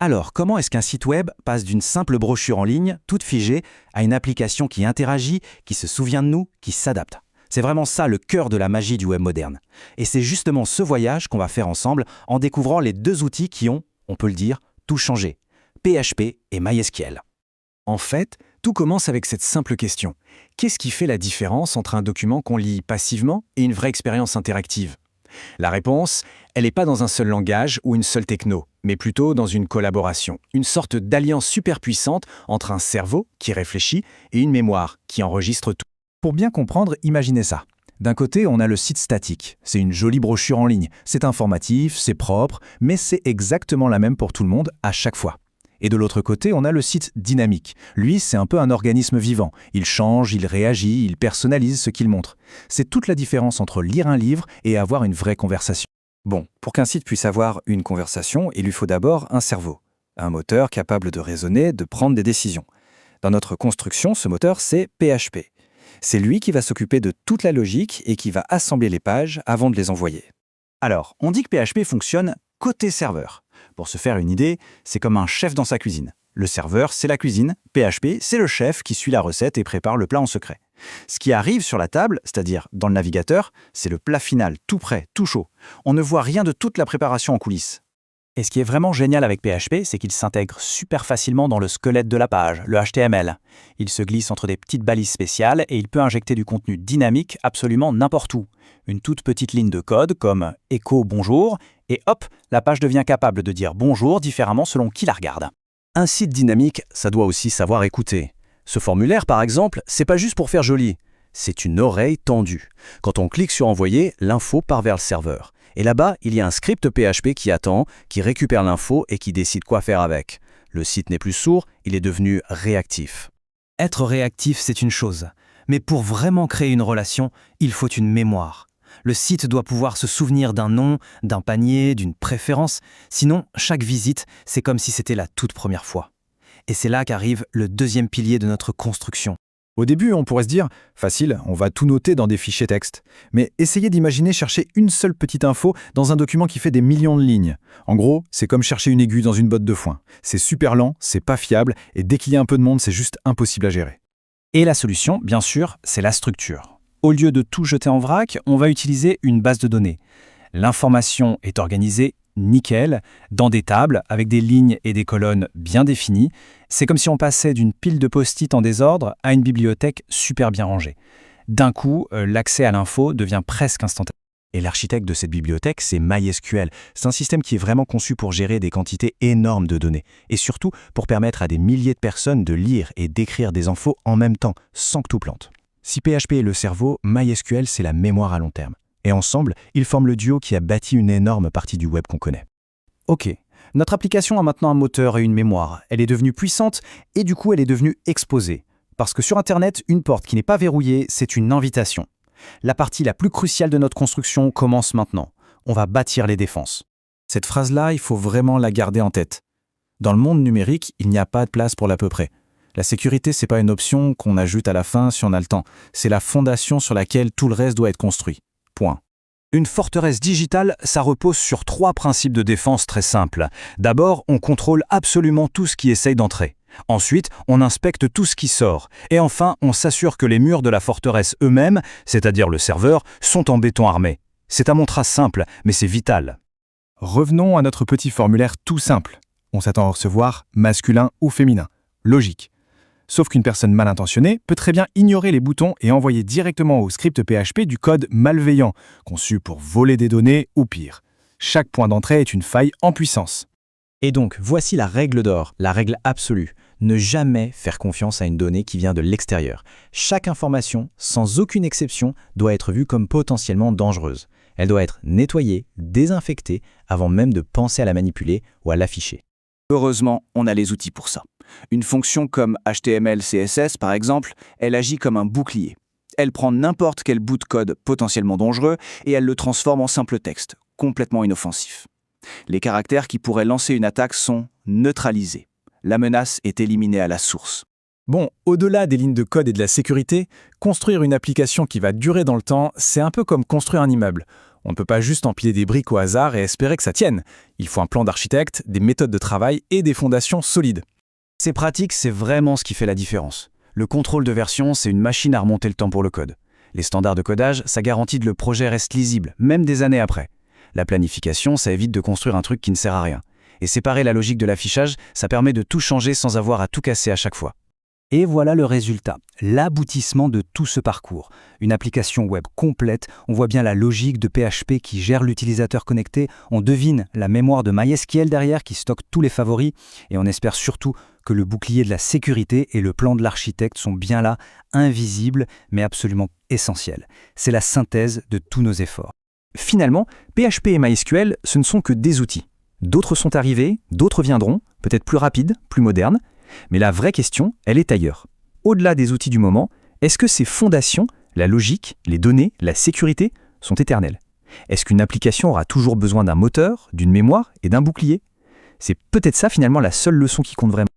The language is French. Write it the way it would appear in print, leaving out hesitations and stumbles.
Alors, comment est-ce qu'un site web passe d'une simple brochure en ligne, toute figée, à une application qui interagit, qui se souvient de nous, qui s'adapte? C'est vraiment ça le cœur de la magie du web moderne. Et c'est justement ce voyage qu'on va faire ensemble en découvrant les deux outils qui ont, on peut le dire, tout changé. PHP et MySQL. En fait, tout commence avec cette simple question. Qu'est-ce qui fait la différence entre un document qu'on lit passivement et une vraie expérience interactive? La réponse, elle n'est pas dans un seul langage ou une seule techno, mais plutôt dans une collaboration, une sorte d'alliance super puissante entre un cerveau qui réfléchit et une mémoire qui enregistre tout. Pour bien comprendre, imaginez ça. D'un côté, on a le site statique. C'est une jolie brochure en ligne. C'est informatif, c'est propre, mais c'est exactement la même pour tout le monde à chaque fois. Et de l'autre côté, on a le site dynamique. Lui, c'est un peu un organisme vivant. Il change, il réagit, il personnalise ce qu'il montre. C'est toute la différence entre lire un livre et avoir une vraie conversation. Bon, pour qu'un site puisse avoir une conversation, il lui faut d'abord un cerveau, un moteur capable de raisonner, de prendre des décisions. Dans notre construction, ce moteur, c'est PHP. C'est lui qui va s'occuper de toute la logique et qui va assembler les pages avant de les envoyer. Alors, on dit que PHP fonctionne côté serveur. Pour se faire une idée, c'est comme un chef dans sa cuisine. Le serveur, c'est la cuisine, PHP, c'est le chef qui suit la recette et prépare le plat en secret. Ce qui arrive sur la table, c'est-à-dire dans le navigateur, c'est le plat final, tout prêt, tout chaud. On ne voit rien de toute la préparation en coulisses. Et ce qui est vraiment génial avec PHP, c'est qu'il s'intègre super facilement dans le squelette de la page, le HTML. Il se glisse entre des petites balises spéciales et il peut injecter du contenu dynamique absolument n'importe où. Une toute petite ligne de code comme « Echo bonjour » et hop, la page devient capable de dire « bonjour » différemment selon qui la regarde. Un site dynamique, ça doit aussi savoir écouter. Ce formulaire, par exemple, c'est pas juste pour faire joli. C'est une oreille tendue. Quand on clique sur envoyer, l'info part vers le serveur. Et là-bas, il y a un script PHP qui attend, qui récupère l'info et qui décide quoi faire avec. Le site n'est plus sourd, il est devenu réactif. Être réactif, c'est une chose. Mais pour vraiment créer une relation, il faut une mémoire. Le site doit pouvoir se souvenir d'un nom, d'un panier, d'une préférence. Sinon, chaque visite, c'est comme si c'était la toute première fois. Et c'est là qu'arrive le deuxième pilier de notre construction. Au début, on pourrait se dire « facile, on va tout noter dans des fichiers texte ». Mais essayez d'imaginer chercher une seule petite info dans un document qui fait des millions de lignes. En gros, c'est comme chercher une aiguille dans une botte de foin. C'est super lent, c'est pas fiable, et dès qu'il y a un peu de monde, c'est juste impossible à gérer. Et la solution, bien sûr, c'est la structure. Au lieu de tout jeter en vrac, on va utiliser une base de données. L'information est organisée nickel, dans des tables, avec des lignes et des colonnes bien définies. C'est comme si on passait d'une pile de post-it en désordre à une bibliothèque super bien rangée. D'un coup, l'accès à l'info devient presque instantané. Et l'architecte de cette bibliothèque, c'est MySQL. C'est un système qui est vraiment conçu pour gérer des quantités énormes de données. Et surtout, pour permettre à des milliers de personnes de lire et d'écrire des infos en même temps, sans que tout plante. Si PHP est le cerveau, MySQL, c'est la mémoire à long terme. Et ensemble, ils forment le duo qui a bâti une énorme partie du web qu'on connaît. Ok, notre application a maintenant un moteur et une mémoire. Elle est devenue puissante et du coup, elle est devenue exposée. Parce que sur Internet, une porte qui n'est pas verrouillée, c'est une invitation. La partie la plus cruciale de notre construction commence maintenant. On va bâtir les défenses. Cette phrase-là, il faut vraiment la garder en tête. Dans le monde numérique, il n'y a pas de place pour l'à peu près. La sécurité, c'est pas une option qu'on ajoute à la fin si on a le temps. C'est la fondation sur laquelle tout le reste doit être construit. Point. Une forteresse digitale, ça repose sur 3 principes de défense très simples. D'abord, on contrôle absolument tout ce qui essaye d'entrer. Ensuite, on inspecte tout ce qui sort. Et enfin, on s'assure que les murs de la forteresse eux-mêmes, c'est-à-dire le serveur, sont en béton armé. C'est un montrage simple, mais c'est vital. Revenons à notre petit formulaire tout simple. On s'attend à recevoir masculin ou féminin. Logique. Sauf qu'une personne mal intentionnée peut très bien ignorer les boutons et envoyer directement au script PHP du code malveillant, conçu pour voler des données ou pire. Chaque point d'entrée est une faille en puissance. Et donc, voici la règle d'or, la règle absolue. Ne jamais faire confiance à une donnée qui vient de l'extérieur. Chaque information, sans aucune exception, doit être vue comme potentiellement dangereuse. Elle doit être nettoyée, désinfectée, avant même de penser à la manipuler ou à l'afficher. Heureusement, on a les outils pour ça. Une fonction comme HTML, CSS, par exemple, elle agit comme un bouclier. Elle prend n'importe quel bout de code potentiellement dangereux et elle le transforme en simple texte, complètement inoffensif. Les caractères qui pourraient lancer une attaque sont neutralisés. La menace est éliminée à la source. Bon, au-delà des lignes de code et de la sécurité, construire une application qui va durer dans le temps, c'est un peu comme construire un immeuble. On ne peut pas juste empiler des briques au hasard et espérer que ça tienne. Il faut un plan d'architecte, des méthodes de travail et des fondations solides. C'est pratique, c'est vraiment ce qui fait la différence. Le contrôle de version, c'est une machine à remonter le temps pour le code. Les standards de codage, ça garantit que le projet reste lisible, même des années après. La planification, ça évite de construire un truc qui ne sert à rien. Et séparer la logique de l'affichage, ça permet de tout changer sans avoir à tout casser à chaque fois. Et voilà le résultat, l'aboutissement de tout ce parcours. Une application web complète, on voit bien la logique de PHP qui gère l'utilisateur connecté, on devine la mémoire de MySQL derrière qui stocke tous les favoris, et on espère surtout que le bouclier de la sécurité et le plan de l'architecte sont bien là, invisibles, mais absolument essentiels. C'est la synthèse de tous nos efforts. Finalement, PHP et MySQL, ce ne sont que des outils. D'autres sont arrivés, d'autres viendront, peut-être plus rapides, plus modernes. Mais la vraie question, elle est ailleurs. Au-delà des outils du moment, est-ce que ces fondations, la logique, les données, la sécurité, sont éternelles? Est-ce qu'une application aura toujours besoin d'un moteur, d'une mémoire et d'un bouclier? C'est peut-être ça finalement la seule leçon qui compte vraiment.